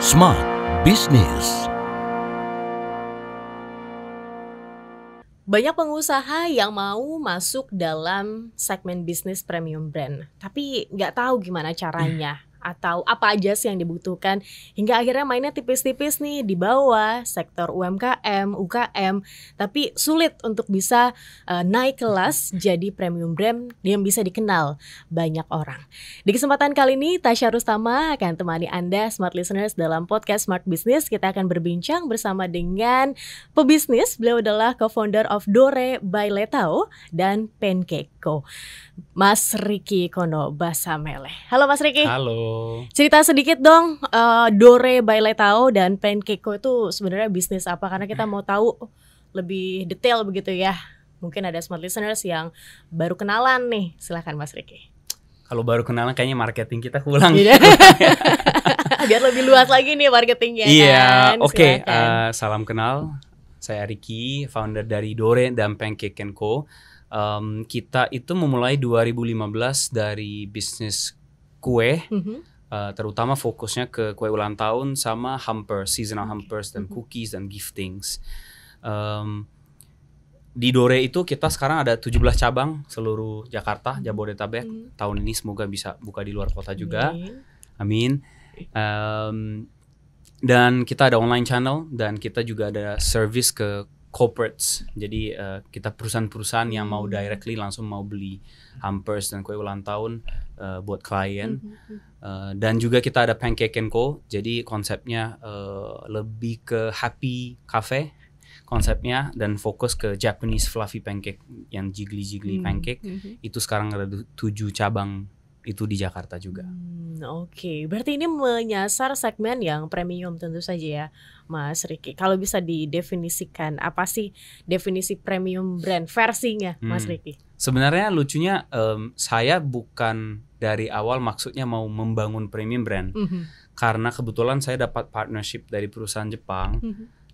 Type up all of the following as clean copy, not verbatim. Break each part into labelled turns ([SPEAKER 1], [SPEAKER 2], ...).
[SPEAKER 1] Smart Business.
[SPEAKER 2] Banyak pengusaha yang mau masuk dalam segmen bisnis premium brand, tapi nggak tahu gimana caranya atau apa aja sih yang dibutuhkan, hingga akhirnya mainnya tipis-tipis nih di bawah sektor UMKM, UKM, tapi sulit untuk bisa naik kelas jadi premium brand yang bisa dikenal banyak orang. Di kesempatan kali ini, Tasya Rustama akan temani Anda Smart Listeners dalam podcast Smart Business. Kita akan berbincang bersama dengan pebisnis. Beliau adalah co-founder of Dore by Letao dan Pancake Co, Mas Ricky Kono Basamele. Halo Mas Ricky.
[SPEAKER 3] Halo.
[SPEAKER 2] Cerita sedikit dong, Dore by Letao dan Pancake Co itu sebenarnya bisnis apa? Karena kita mau tahu lebih detail begitu ya. Mungkin ada smart listeners yang baru kenalan nih. Silakan Mas Ricky.
[SPEAKER 3] Kalau baru kenalan kayaknya marketing kita kurang.
[SPEAKER 2] Biar lebih luas lagi nih marketingnya.
[SPEAKER 3] Iya,
[SPEAKER 2] kan?
[SPEAKER 3] oke.
[SPEAKER 2] Silakan.
[SPEAKER 3] Salam kenal. Saya Ricky, founder dari Dore dan Pancake Co. Kita itu memulai 2015 dari bisnis kue, terutama fokusnya ke kue ulang tahun sama hampers, seasonal hampers dan cookies dan giftings. Di Dore itu kita sekarang ada 17 cabang seluruh Jakarta, Jabodetabek. Tahun ini semoga bisa buka di luar kota juga. Amin. Dan kita ada online channel dan kita juga ada service ke corporates. Jadi kita perusahaan-perusahaan yang mau directly langsung mau beli hampers dan kue ulang tahun buat klien. Dan juga kita ada Pancake Co. Jadi konsepnya lebih ke happy cafe konsepnya dan fokus ke Japanese fluffy pancake yang jiggly pancake. Itu sekarang ada 7 cabang itu di Jakarta juga.
[SPEAKER 2] Oke, berarti ini menyasar segmen yang premium tentu saja ya Mas Ricky. Kalau bisa didefinisikan, apa sih definisi premium brand versinya Mas Ricky?
[SPEAKER 3] Sebenarnya lucunya saya bukan dari awal maksudnya mau membangun premium brand. Karena kebetulan saya dapat partnership dari perusahaan Jepang.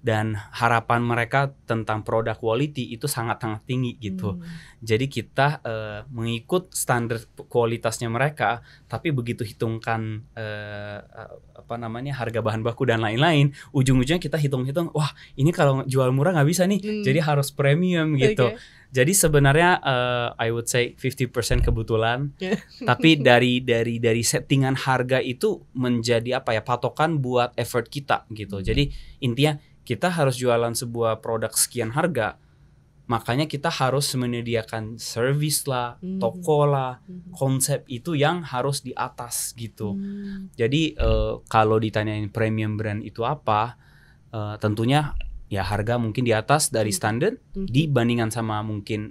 [SPEAKER 3] Dan harapan mereka tentang produk quality itu sangat-sangat tinggi gitu. Jadi kita mengikut standar kualitasnya mereka, tapi begitu hitungkan harga bahan baku dan lain-lain, ujung-ujungnya kita hitung-hitung, wah ini kalau jual murah nggak bisa nih, jadi harus premium gitu. Jadi sebenarnya I would say 50% kebetulan, tapi dari settingan harga itu menjadi patokan buat effort kita gitu. Jadi intinya kita harus jualan sebuah produk sekian harga, makanya kita harus menyediakan service lah, toko lah, konsep itu yang harus di atas gitu. Jadi kalau ditanyain premium brand itu apa, tentunya ya harga mungkin di atas dari standar, dibandingkan sama mungkin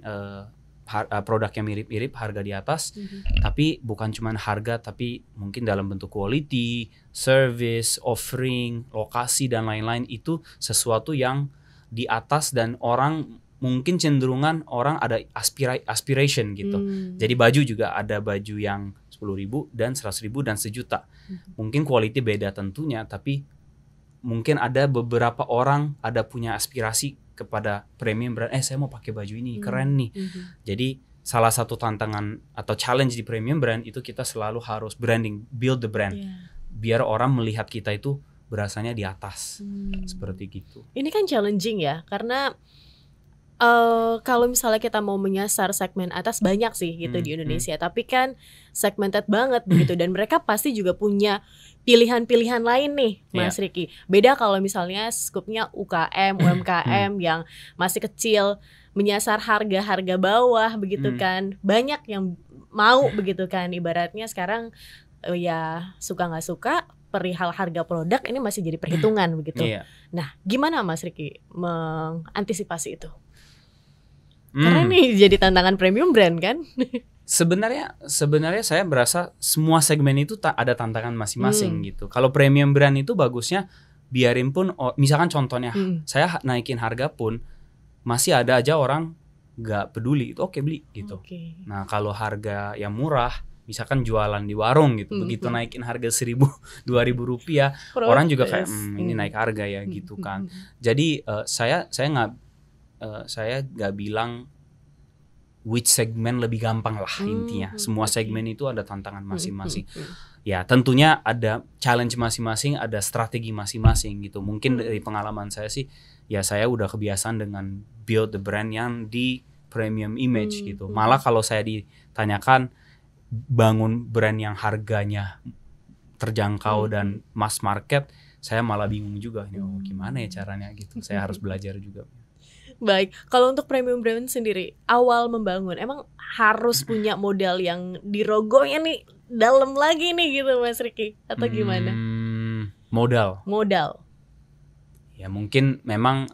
[SPEAKER 3] produk yang mirip-mirip harga di atas, tapi bukan cuma harga, tapi mungkin dalam bentuk quality, service, offering, lokasi dan lain-lain itu sesuatu yang di atas dan orang mungkin cenderungan orang ada aspiration gitu. Jadi baju juga ada baju yang 10.000 dan 100.000 dan sejuta. Mungkin quality beda tentunya, tapi mungkin ada beberapa orang ada punya aspirasi kepada premium brand, saya mau pakai baju ini, keren nih. Jadi salah satu tantangan atau challenge di premium brand itu kita selalu harus branding, build the brand. Biar orang melihat kita itu berasanya di atas. Seperti gitu.
[SPEAKER 2] Ini kan challenging ya, karena kalau misalnya kita mau menyasar segmen atas banyak sih gitu di Indonesia, tapi kan segmented banget begitu, dan mereka pasti juga punya pilihan-pilihan lain nih Mas Ricky. Beda kalau misalnya skupnya UKM, UMKM yang masih kecil, menyasar harga-harga bawah begitu kan. Banyak yang mau begitu kan, ibaratnya sekarang ya suka nggak suka perihal harga produk ini masih jadi perhitungan begitu. Nah, gimana Mas Ricky mengantisipasi itu? Karena ini jadi tantangan premium brand kan?
[SPEAKER 3] Sebenarnya saya berasa semua segmen itu ada tantangan masing-masing gitu. Kalau premium brand itu bagusnya biarin pun, misalkan contohnya saya naikin harga pun masih ada aja orang nggak peduli, itu oke beli gitu. Nah kalau harga yang murah, misalkan jualan di warung gitu, begitu naikin harga 1.000-2.000 rupiah, orang juga kayak ini naik harga ya gitu kan. Jadi saya nggak bilang which segmen lebih gampang lah intinya. Semua segmen itu ada tantangan masing-masing. Ya tentunya ada challenge masing-masing, ada strategi masing-masing gitu. Mungkin dari pengalaman saya sih, ya saya udah kebiasaan dengan build the brand yang di premium image gitu. Malah kalau saya ditanyakan bangun brand yang harganya terjangkau dan mass market, saya malah bingung juga. Gimana ya caranya gitu. Saya harus belajar juga.
[SPEAKER 2] Baik, kalau untuk premium brand sendiri, awal membangun, emang harus punya modal yang dirogohnya nih dalam lagi nih gitu Mas Ricky, atau gimana?
[SPEAKER 3] Modal. Ya mungkin memang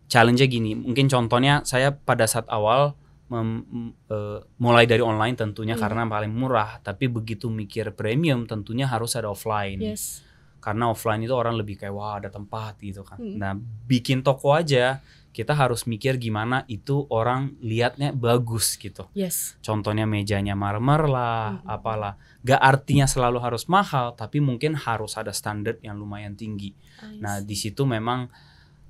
[SPEAKER 3] challenge-nya gini. Mungkin contohnya saya pada saat awal mulai dari online tentunya karena paling murah, tapi begitu mikir premium tentunya harus ada offline.
[SPEAKER 2] Yes.
[SPEAKER 3] Karena offline itu orang lebih kayak wah ada tempat gitu kan. Nah bikin toko aja kita harus mikir gimana itu orang lihatnya bagus gitu.
[SPEAKER 2] Yes.
[SPEAKER 3] Contohnya mejanya marmer lah, apalah. Gak artinya selalu harus mahal, tapi mungkin harus ada standar yang lumayan tinggi. Nah di situ memang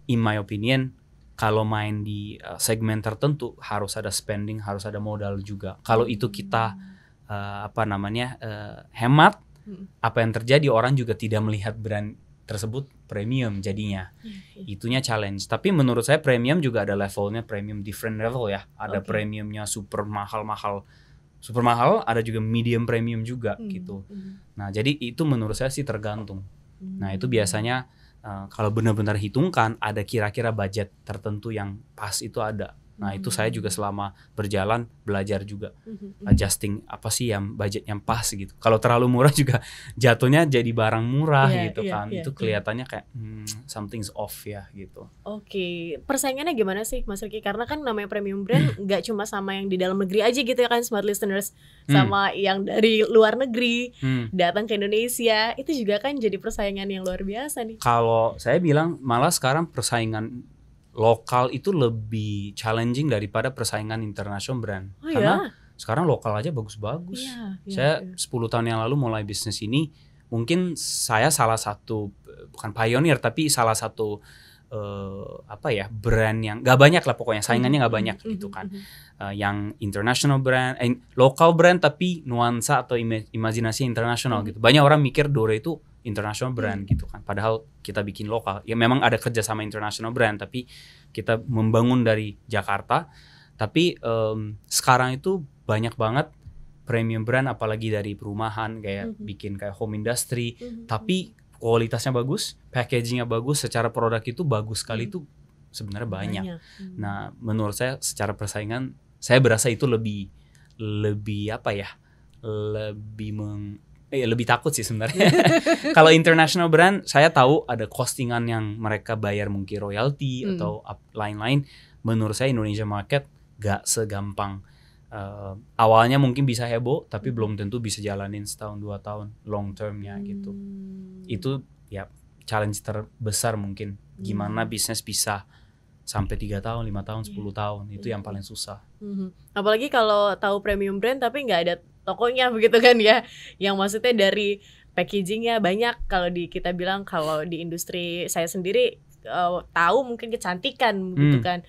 [SPEAKER 3] in my opinion kalau main di segmen tertentu harus ada spending, harus ada modal juga. Kalau itu kita hemat, apa yang terjadi orang juga tidak melihat brand tersebut premium jadinya. Itunya challenge. Tapi menurut saya premium juga ada levelnya, premium different level ya. Ada premiumnya super mahal, ada juga medium premium juga gitu. Nah jadi itu menurut saya sih tergantung. Nah itu biasanya kalau benar-benar hitungkan ada kira-kira budget tertentu yang pas itu ada. Nah itu saya juga selama berjalan belajar juga adjusting apa sih yang budget yang pas gitu. Kalau terlalu murah juga jatuhnya jadi barang murah gitu kan. Itu kelihatannya kayak something's off ya gitu.
[SPEAKER 2] Oke, persaingannya gimana sih Mas Ricky? Karena kan namanya premium brand nggak cuma sama yang di dalam negeri aja gitu ya kan smart listeners, sama yang dari luar negeri datang ke Indonesia, itu juga kan jadi persaingan yang luar biasa nih.
[SPEAKER 3] Kalau saya bilang malah sekarang persaingan lokal itu lebih challenging daripada persaingan international brand. Karena sekarang lokal aja bagus-bagus. Saya 10 tahun yang lalu mulai bisnis ini, mungkin saya salah satu, bukan pioneer, tapi salah satu brand yang gak banyak lah pokoknya, saingannya gak banyak gitu kan. Yang international brand, lokal brand tapi nuansa atau imajinasi internasional gitu. Banyak orang mikir Dore itu international brand gitu kan. Padahal kita bikin lokal. Ya memang ada kerja sama international brand, tapi kita membangun dari Jakarta. Tapi sekarang itu banyak banget premium brand, apalagi dari perumahan kayak bikin kayak home industry, tapi kualitasnya bagus, packagingnya bagus, secara produk itu bagus sekali itu sebenarnya banyak. Nah menurut saya secara persaingan saya berasa itu lebih lebih takut sih sebenarnya. Kalau international brand, saya tahu ada costingan yang mereka bayar mungkin royalty atau lain-lain. Menurut saya Indonesia market gak segampang. Awalnya mungkin bisa heboh, tapi belum tentu bisa jalanin setahun 2 tahun long termnya gitu. Itu ya challenge terbesar mungkin. Gimana bisnis bisa sampai 3 tahun, 5 tahun, 10 tahun. Itu yang paling susah.
[SPEAKER 2] Apalagi kalau tahu premium brand tapi nggak ada tokonya begitu kan ya. Yang maksudnya dari packagingnya banyak. Kalau kita bilang kalau di industri saya sendiri tahu mungkin kecantikan gitu kan.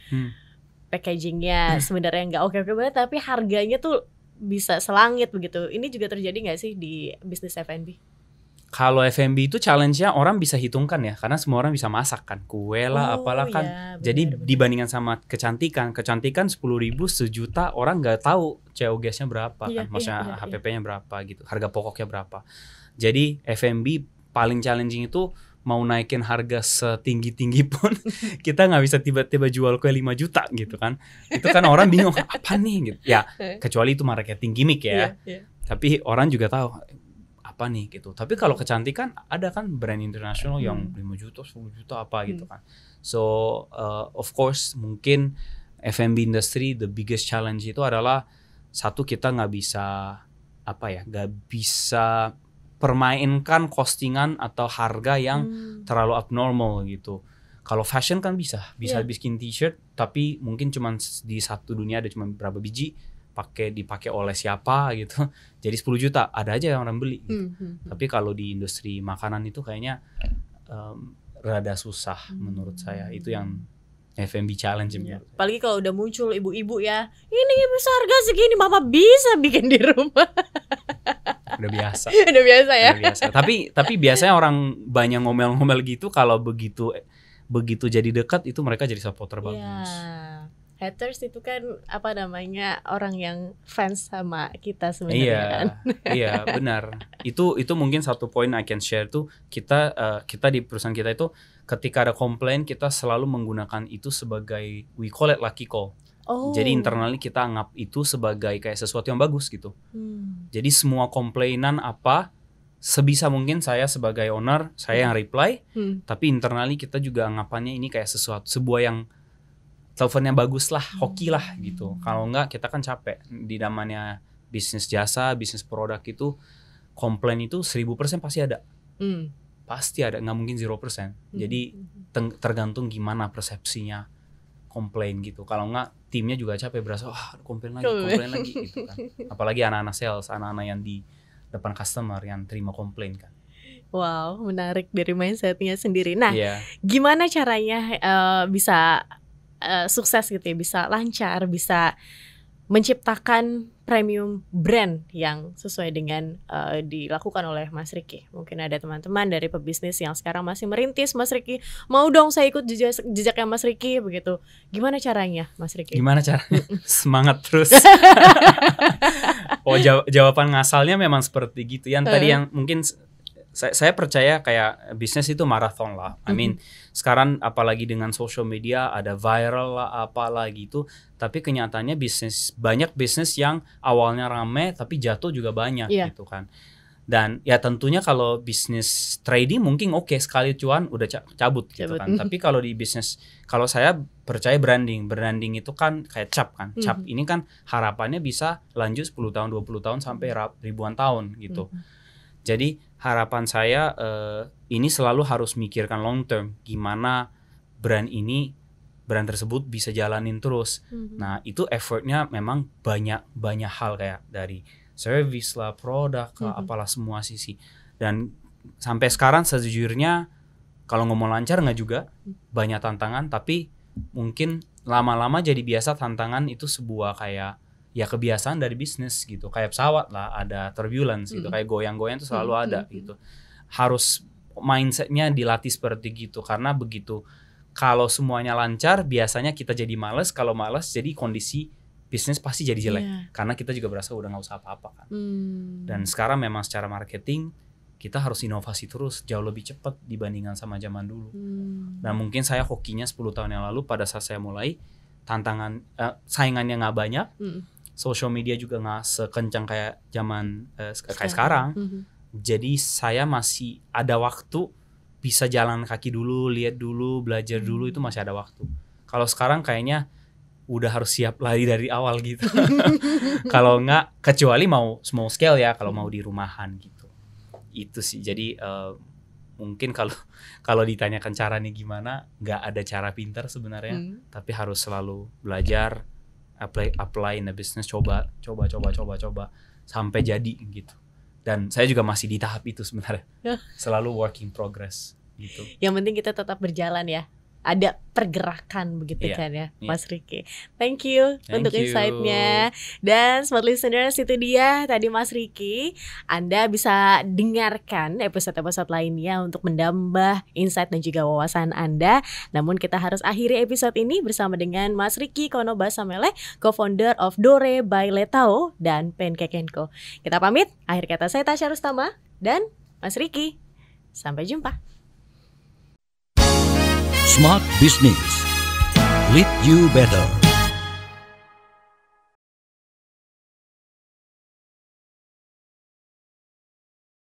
[SPEAKER 2] Packagingnya sebenarnya nggak oke-oke banget, tapi harganya tuh bisa selangit begitu. Ini juga terjadi nggak sih di bisnis F&B?
[SPEAKER 3] Kalau F&B itu challenge-nya orang bisa hitungkan ya, karena semua orang bisa masak kan, kue lah, apalah kan.
[SPEAKER 2] Ya,
[SPEAKER 3] jadi dibandingkan sama kecantikan 10.000, 1 juta orang nggak tahu COGS-nya berapa kan, maksudnya HPP-nya berapa gitu, harga pokoknya berapa. Jadi F&B paling challenging itu mau naikin harga setinggi-tinggi pun kita nggak bisa tiba-tiba jual kue 5 juta gitu kan. Itu kan orang bingung apa nih gitu. Ya kecuali itu marketing gimmick ya. Tapi orang juga tahu apa nih gitu. Tapi kalau kecantikan ada kan brand internasional yang 5 juta, 10 juta apa gitu kan. So of course mungkin F&B industry the biggest challenge itu adalah satu, kita nggak bisa nggak bisa permainkan costingan atau harga yang terlalu abnormal gitu. Kalau fashion kan bisa bikin t-shirt, tapi mungkin cuma di satu dunia ada cuma berapa biji, dipakai oleh siapa gitu. Jadi 10 juta ada aja yang orang beli gitu. Tapi kalau di industri makanan itu kayaknya rada susah menurut saya. Itu yang F&B challenge.
[SPEAKER 2] Apalagi kalau udah muncul ibu-ibu ya, ini harga segini mama bisa bikin di rumah.
[SPEAKER 3] Udah biasa.
[SPEAKER 2] Udah biasa ya.
[SPEAKER 3] Udah biasa. Tapi biasanya orang banyak ngomel-ngomel gitu, kalau begitu jadi dekat itu mereka jadi supporter bagus.
[SPEAKER 2] Ya. Haters itu kan apa namanya, orang yang fans sama kita sebenarnya kan.
[SPEAKER 3] Iya, benar. Itu mungkin satu poin I can share tuh, kita di perusahaan kita itu ketika ada komplain kita selalu menggunakan itu sebagai, we call it lucky call. Jadi internally kita anggap itu sebagai kayak sesuatu yang bagus gitu. Jadi semua komplainan apa, sebisa mungkin saya sebagai owner saya yang reply, tapi internally kita juga anggapannya ini kayak sebuah yang teleponnya bagus lah, hoki lah gitu. Kalau enggak kita kan capek. Di namanya bisnis jasa, bisnis produk itu, komplain itu 1000% pasti ada. Pasti ada, nggak mungkin 0%. Jadi tergantung gimana persepsinya komplain gitu. Kalau enggak timnya juga capek, berasa komplain lagi gitu kan. Apalagi anak-anak sales, anak-anak yang di depan customer yang terima komplain kan.
[SPEAKER 2] Wow, menarik dari mindsetnya sendiri. Nah, gimana caranya bisa sukses gitu ya, bisa lancar, bisa menciptakan premium brand yang sesuai dengan dilakukan oleh Mas Ricky. Mungkin ada teman-teman dari pebisnis yang sekarang masih merintis, Mas Ricky, mau dong saya ikut jejaknya Mas Ricky begitu. Gimana caranya Mas Ricky?
[SPEAKER 3] Gimana caranya? Semangat terus. Jawaban ngasalnya memang seperti gitu. Yang tadi yang mungkin saya percaya kayak bisnis itu marathon lah. I mean, sekarang apalagi dengan social media ada viral lah apalah gitu. Tapi kenyataannya banyak bisnis yang awalnya rame tapi jatuh juga banyak gitu kan. Dan ya tentunya kalau bisnis trading mungkin oke, sekali cuan udah cabut gitu kan. Tapi kalau di bisnis, kalau saya percaya branding itu kan kayak cap kan. Cap ini kan harapannya bisa lanjut 10 tahun, 20 tahun sampai ribuan tahun gitu. Jadi harapan saya ini selalu harus mikirkan long term, gimana brand tersebut bisa jalanin terus. Nah itu effortnya memang banyak hal, kayak dari service lah, produk lah, apalah semua sisi. Dan sampai sekarang sejujurnya kalau ngomong lancar nggak juga, banyak tantangan, tapi mungkin lama-lama jadi biasa. Tantangan itu sebuah kayak ya kebiasaan dari bisnis gitu, kayak pesawat lah ada turbulence gitu, kayak goyang-goyang itu selalu ada gitu. Harus mindsetnya dilatih seperti gitu, karena begitu kalau semuanya lancar biasanya kita jadi malas, kalau malas jadi kondisi bisnis pasti jadi jelek, karena kita juga berasa udah nggak usah apa-apa kan. Dan sekarang memang secara marketing kita harus inovasi terus, jauh lebih cepat dibandingkan sama zaman dulu. Dan mungkin saya hokinya 10 tahun yang lalu pada saat saya mulai, tantangan saingannya nggak banyak. Social media juga nggak sekencang kayak zaman kayak sekarang. Jadi saya masih ada waktu bisa jalan kaki dulu, lihat dulu, belajar dulu, itu masih ada waktu. Kalau sekarang kayaknya udah harus siap lari dari awal gitu. Kalau nggak, kecuali mau small scale ya, kalau mau di rumahan gitu. Itu sih. Jadi mungkin kalau ditanyakan caranya gimana, nggak ada cara pintar sebenarnya, tapi harus selalu belajar. Apply in the business, coba sampai jadi gitu. Dan saya juga masih di tahap itu sebenarnya. Selalu working progress gitu.
[SPEAKER 2] Yang penting kita tetap berjalan ya. Ada pergerakan begitu kan ya, Mas Ricky. Thank you untuk insight-nya. Dan smart listeners, itu dia tadi Mas Ricky. Anda bisa dengarkan episode-episode lainnya untuk menambah insight dan juga wawasan Anda. Namun kita harus akhiri episode ini bersama dengan Mas Ricky Konobasamele, co-founder of Dore by Letao dan Pancake & Co. Kita pamit. Akhir kata saya Tasya Rustama dan Mas Ricky. Sampai jumpa.
[SPEAKER 1] Smart Business. Lead you better.